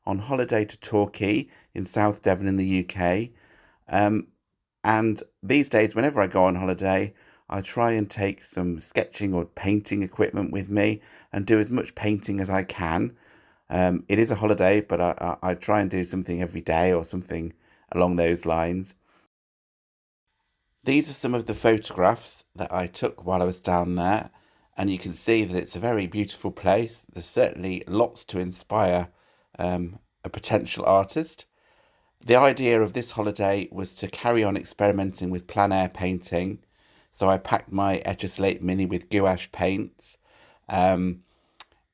on holiday to Torquay in South Devon in the UK. Um, and these days, whenever I go on holiday, I try and take some sketching or painting equipment with me and do as much painting as I can. It is a holiday, but I try and do something every day or something along those lines. These are some of the photographs that I took while I was down there, and you can see that it's a very beautiful place. There's certainly lots to inspire a potential artist. The idea of this holiday was to carry on experimenting with plein air painting. So I packed my Etch a Slate Mini with gouache paints um,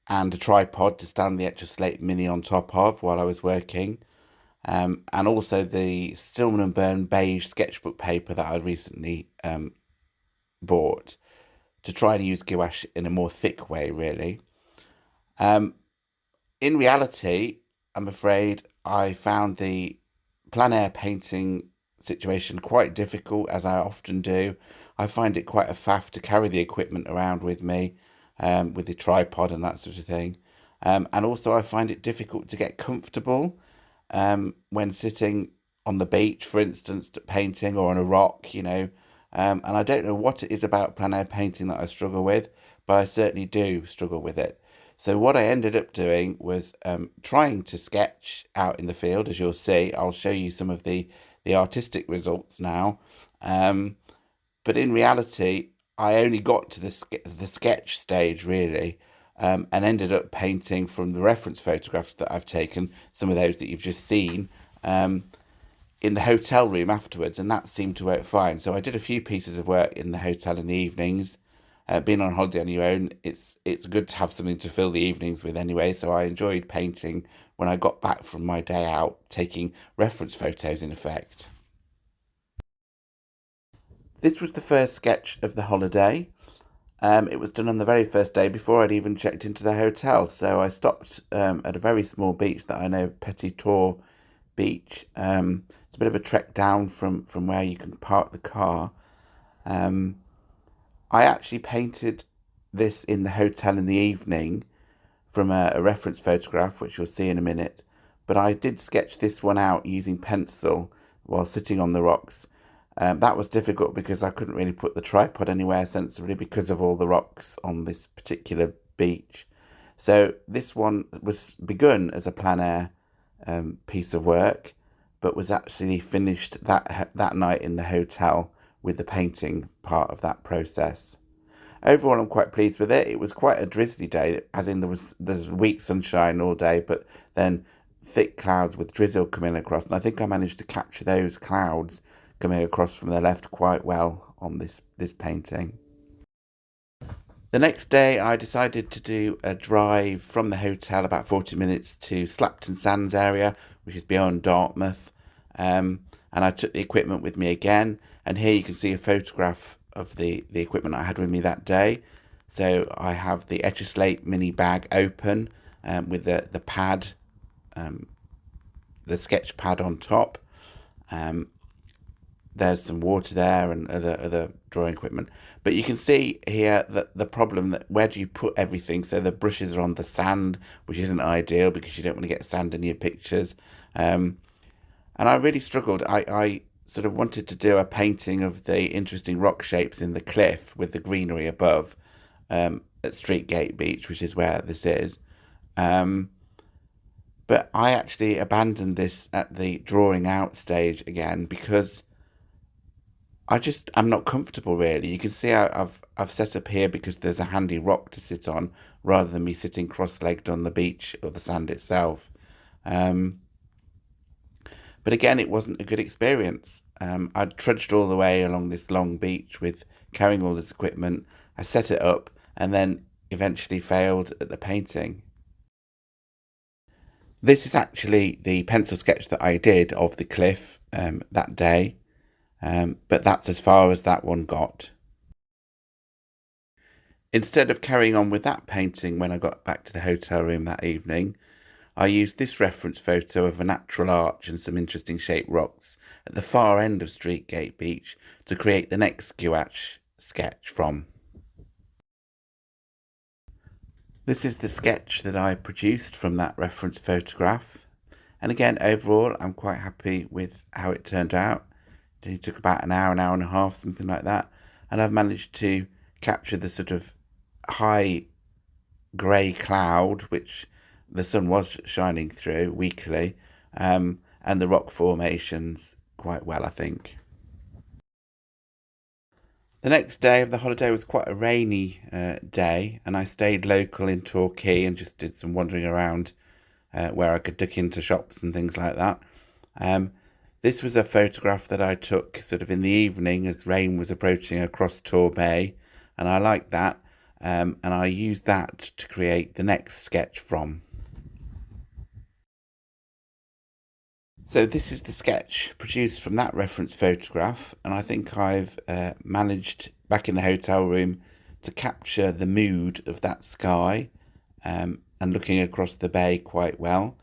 and a tripod to stand the Etch a Slate Mini on top of while I was working. And also the Stillman and Burn beige sketchbook paper that I recently bought to try and use gouache in a more thick way, really. Um, in reality, I'm afraid I found the plein air painting situation quite difficult, as I often do. I find it quite a faff to carry the equipment around with me, with the tripod and that sort of thing. And also, I find it difficult to get comfortable when sitting on the beach, for instance, painting or on a rock, and I don't know what it is about plein air painting that I struggle with, but I certainly do struggle with it. So what I ended up doing was trying to sketch out in the field, as you'll see. I'll show you some of the artistic results now. Um, but in reality, I only got to the sketch stage really, and ended up painting from the reference photographs that I've taken, some of those that you've just seen, um, in the hotel room afterwards, and that seemed to work fine. So I did a few pieces of work in the hotel in the evenings. Being on holiday on your own, it's good to have something to fill the evenings with anyway. So I enjoyed painting when I got back from my day out, taking reference photos in effect. This was the first sketch of the holiday. It was done on the very first day before I'd even checked into the hotel. So I stopped at a very small beach that I know, Petit Tor Beach. It's a bit of a trek down from where you can park the car. Um, I actually painted this in the hotel in the evening from a reference photograph, which you'll see in a minute. But I did sketch this one out using pencil while sitting on the rocks. That was difficult because I couldn't really put the tripod anywhere sensibly because of all the rocks on this particular beach. So this one was begun as a plein air piece of work, but was actually finished that night in the hotel with the painting part of that process. Overall, I'm quite pleased with it. It was quite a drizzly day, as in there's weak sunshine all day, but then thick clouds with drizzle coming across, and I think I managed to capture those clouds coming across from the left quite well on this painting. The next day, I decided to do a drive from the hotel about 40 minutes to Slapton Sands area, which is beyond Dartmouth. And I took the equipment with me again. And here you can see a photograph of the equipment I had with me that day. So I have the Etch a Slate mini bag open with the pad, the sketch pad on top. Um, there's some water there and other drawing equipment, but you can see here that the problem, that where do you put everything? So the brushes are on the sand, which isn't ideal because you don't want to get sand in your pictures. And I really struggled. I sort of wanted to do a painting of the interesting rock shapes in the cliff with the greenery above, at Streetgate Beach, which is where this is. um, but I actually abandoned this at the drawing out stage again because I'm not comfortable really. You can see I've set up here because there's a handy rock to sit on rather than me sitting cross-legged on the beach or the sand itself. Um, but again, it wasn't a good experience. I trudged all the way along this long beach with carrying all this equipment. I set it up and then eventually failed at the painting. This is actually the pencil sketch that I did of the cliff that day. But that's as far as that one got. Instead of carrying on with that painting when I got back to the hotel room that evening, I used this reference photo of a natural arch and some interesting shaped rocks at the far end of Streetgate Beach to create the next gouache sketch from. This is the sketch that I produced from that reference photograph. And again, overall, I'm quite happy with how it turned out. It only took about an hour and a half, something like that. And I've managed to capture the sort of high grey cloud, which the sun was shining through weekly, and the rock formations quite well, I think. The next day of the holiday was quite a rainy day, and I stayed local in Torquay and just did some wandering around where I could duck into shops and things like that. This was a photograph that I took sort of in the evening as rain was approaching across Torquay, and I liked that, and I used that to create the next sketch from. So this is the sketch produced from that reference photograph, and I think I've managed back in the hotel room to capture the mood of that sky and looking across the bay quite well.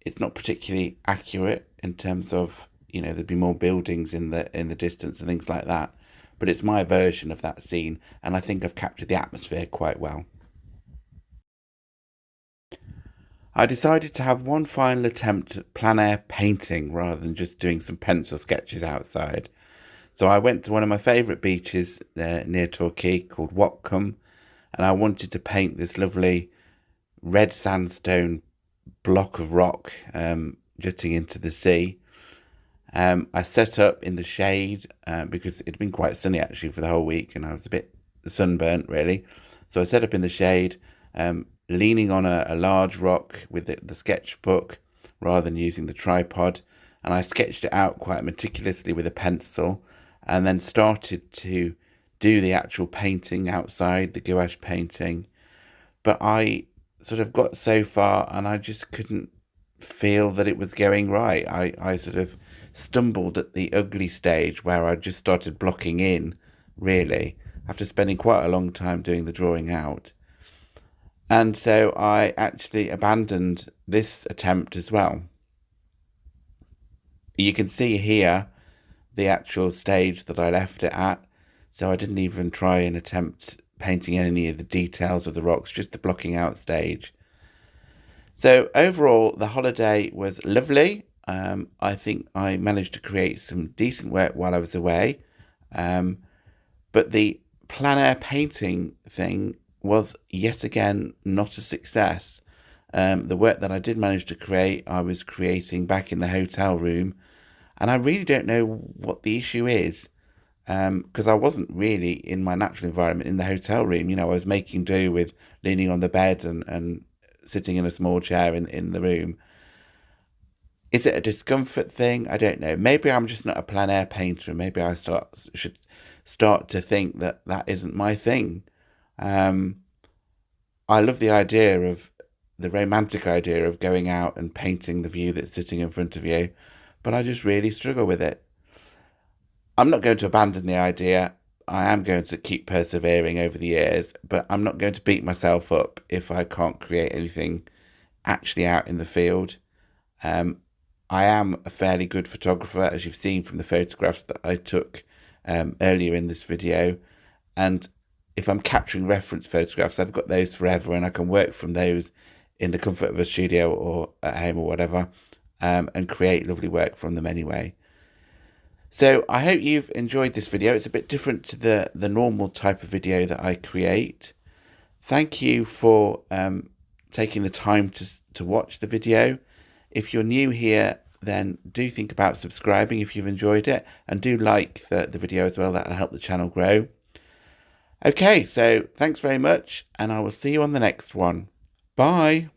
It's not particularly accurate in terms of, there'd be more buildings in the distance and things like that, but it's my version of that scene, and I think I've captured the atmosphere quite well. I decided to have one final attempt at plein air painting rather than just doing some pencil sketches outside. So I went to one of my favourite beaches near Torquay called Watcombe, and I wanted to paint this lovely red sandstone block of rock jutting into the sea. I set up in the shade because it'd been quite sunny actually for the whole week, and I was a bit sunburnt really. So I set up in the shade, leaning on a large rock with the sketchbook rather than using the tripod, and I sketched it out quite meticulously with a pencil, and then started to do the actual painting outside, the gouache painting. But I sort of got so far and I just couldn't feel that it was going right. I sort of stumbled at the ugly stage where I just started blocking in, really, after spending quite a long time doing the drawing out. And so I actually abandoned this attempt as well. You can see here the actual stage that I left it at. So I didn't even try and attempt painting any of the details of the rocks, just the blocking out stage. So overall, the holiday was lovely. I think I managed to create some decent work while I was away. But the plein air painting thing was yet again not a success. The work that I did manage to create, I was creating back in the hotel room, and I really don't know what the issue is, because I wasn't really in my natural environment in the hotel room. I was making do with leaning on the bed and sitting in a small chair in the room. Is it a discomfort thing? I don't know. Maybe I'm just not a plein air painter, and maybe I should start to think that isn't my thing. I love the romantic idea of going out and painting the view that's sitting in front of you, but I just really struggle with it. I'm not going to abandon the idea. I am going to keep persevering over the years, but I'm not going to beat myself up if I can't create anything actually out in the field. I am a fairly good photographer, as you've seen from the photographs that I took earlier in this video, and if I'm capturing reference photographs, I've got those forever, and I can work from those in the comfort of a studio or at home or whatever, and create lovely work from them anyway. So I hope you've enjoyed this video. It's a bit different to the normal type of video that I create. Thank you for taking the time to watch the video. If you're new here, then do think about subscribing if you've enjoyed it, and do like the video as well. That'll help the channel grow. Okay, so thanks very much, and I will see you on the next one. Bye.